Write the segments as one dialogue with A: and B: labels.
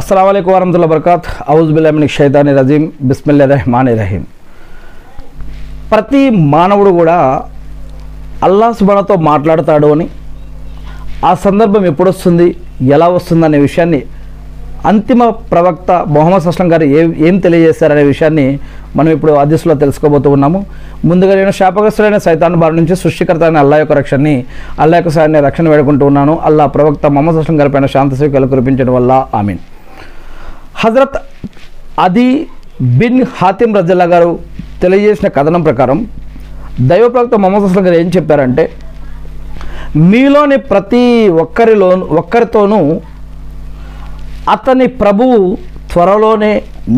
A: अस्सलाम वालेकुम वरहमतुल्लाहि वबरकात औज़ु बिल्लाहि मिनश शैतानिर रजीम बिस्मिल्लाहिर रहमानिर रहीम। ప్రతి మానవుడు కూడా అల్లాహ్ సుబ్హానహు మాట్లాడతాడు అని, ఆ సందర్భం ఎప్పుడు వస్తుంది, ఎలా వస్తుంది అనే విషయాన్ని అంతిమ ప్రవక్త ముహమ్మద్ సల్లం గారు ఏం తెలియజేశారనే విషయాన్ని మనం ఇప్పుడు హదీస్లో తెలుసుకోబోతూ ఉన్నాము. ముందుగా నేను శాపగ్రస్తుడైన సైతాన్ బారి నుంచి సృష్టికర్త అయిన అల్లాహ్ యొక్క సాయాన్ని రక్షణ వేడుకుంటూ ఉన్నాను. అల్లాహ్ ప్రవక్త ముహమ్మద్ సల్లం గారి పైన శాంతి సౌఖ్యాలు కురిపించడం వల్ల ఆమీన్. హజరత్ అదీ బిన్ హాతిమ్ రజల్లా గారు తెలియజేసిన కథనం ప్రకారం దైవ ప్రవక్త ముహమ్మద్ సల్లం గారు ఏం చెప్పారంటే, మీలోని ప్రతి ఒక్కరితోనూ అతని ప్రభువు త్వరలోనే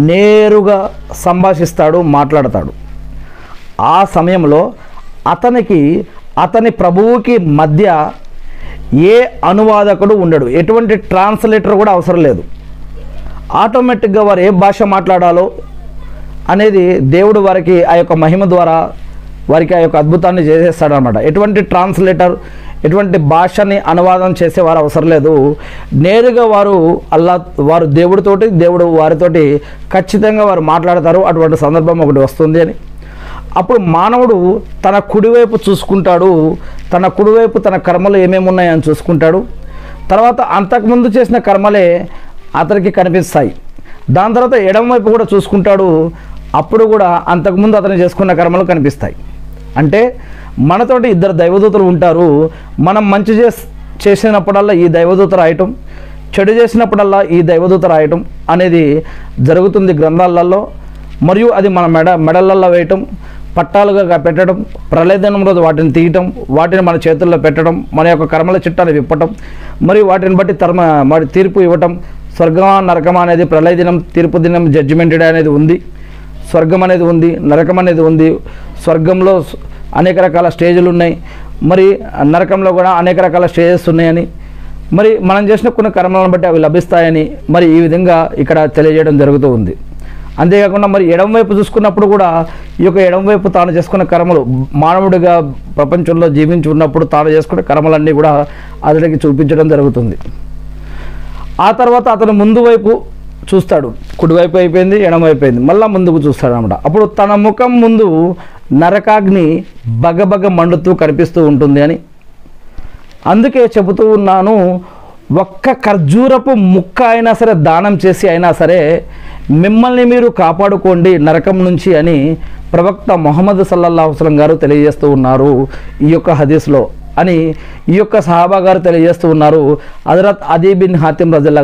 A: నేరుగా సంభాషిస్తాడు, మాట్లాడతాడు. ఆ సమయంలో అతని ప్రభువుకి మధ్య ఏ అనువాదకుడు ఉండడు, ఎటువంటి ట్రాన్స్లేటర్ కూడా అవసరం లేదు. ఆటోమేటిక్గా వారు ఏ భాష మాట్లాడాలో అనేది దేవుడు వారికి ఆ యొక్క మహిమ ద్వారా వారికి ఆ యొక్క అద్భుతాన్ని చేసేస్తాడనమాట. ఎటువంటి ట్రాన్స్లేటర్, ఎటువంటి భాషని అనువాదం చేసేవారు అవసరం లేదు. నేరుగా వారు దేవుడితోటి, దేవుడు వారితోటి ఖచ్చితంగా వారు మాట్లాడతారు. అటువంటి సందర్భం ఒకటి వస్తుంది అని. అప్పుడు మానవుడు తన కుడివైపు చూసుకుంటాడు, తన కుడివైపు తన కర్మలు ఏమేమి ఉన్నాయని చూసుకుంటాడు. తర్వాత అంతకుముందు చేసిన కర్మలే అతనికి కనిపిస్తాయి. దాని తర్వాత ఎడమవైపు కూడా చూసుకుంటాడు, అప్పుడు కూడా అంతకుముందు అతను చేసుకున్న కర్మలు కనిపిస్తాయి. అంటే మనతోటి ఇద్దరు దైవదూతలు ఉంటారు. మనం మంచి చేసినప్పుడల్లా ఈ దైవదూత రాయటం, చెడు చేసినప్పుడల్లా ఈ దైవదూత రాయటం అనేది జరుగుతుంది గ్రంథాలలో. మరియు అది మన మెడలల్లో వేయటం, పట్టాలుగా పెట్టడం, ప్రళయదినం రోజు వాటిని తీయటం, వాటిని మన చేతుల్లో పెట్టడం, మన యొక్క కర్మల చిట్టాన్ని విప్పటం, మరియు వాటిని బట్టి తీర్పు ఇవ్వటం. స్వర్గమా నరకమా అనేది ప్రళయ దినం, తీర్పు దినం, జడ్జిమెంట్ డే అనేది ఉంది. స్వర్గం అనేది ఉంది, నరకం అనేది ఉంది. స్వర్గంలో అనేక రకాల స్టేజ్లు ఉన్నాయి, మరి నరకంలో కూడా అనేక రకాల స్టేజెస్ ఉన్నాయని, మరి మనం చేసిన కొన్ని కర్మలను బట్టి అవి లభిస్తాయని మరి ఈ విధంగా ఇక్కడ తెలియజేయడం జరుగుతూ ఉంది. అంతేకాకుండా మరి ఎడమవైపు చూసుకున్నప్పుడు కూడా ఈ యొక్క ఎడమవైపు తాను చేసుకున్న కర్మలు, మానవుడిగా ప్రపంచంలో జీవించి ఉన్నప్పుడు తాను చేసుకున్న కర్మలన్నీ కూడా అతనికి చూపించడం జరుగుతుంది. ఆ తర్వాత అతను ముందు వైపు చూస్తాడు, కుడివైపు అయిపోయింది, ఎడమవైపు అయింది, మళ్ళీ ముందుకు చూస్తాడు అనమాట. అప్పుడు తన ముఖం ముందు నరకాగ్ని బగబగ మండుతూ కనిపిస్తూ ఉంటుంది అని. అందుకే చెబుతూ ఉన్నాను, ఒక్క ఖర్జూరపు ముక్క అయినా సరే దానం చేసి అయినా సరే మిమ్మల్ని మీరు కాపాడుకోండి నరకం నుంచి అని ప్రవక్త ముహమ్మద్ సల్లల్లాహు అలైహి వసల్లం గారు తెలియజేస్తూ ఉన్నారు ఈ యొక్క హదీస్లో అని ఈ యొక్క సహాబా గారు తెలియజేస్తూ ఉన్నారు. హజరత్ అదీ బిన్ హాతిమ్ రజల్లా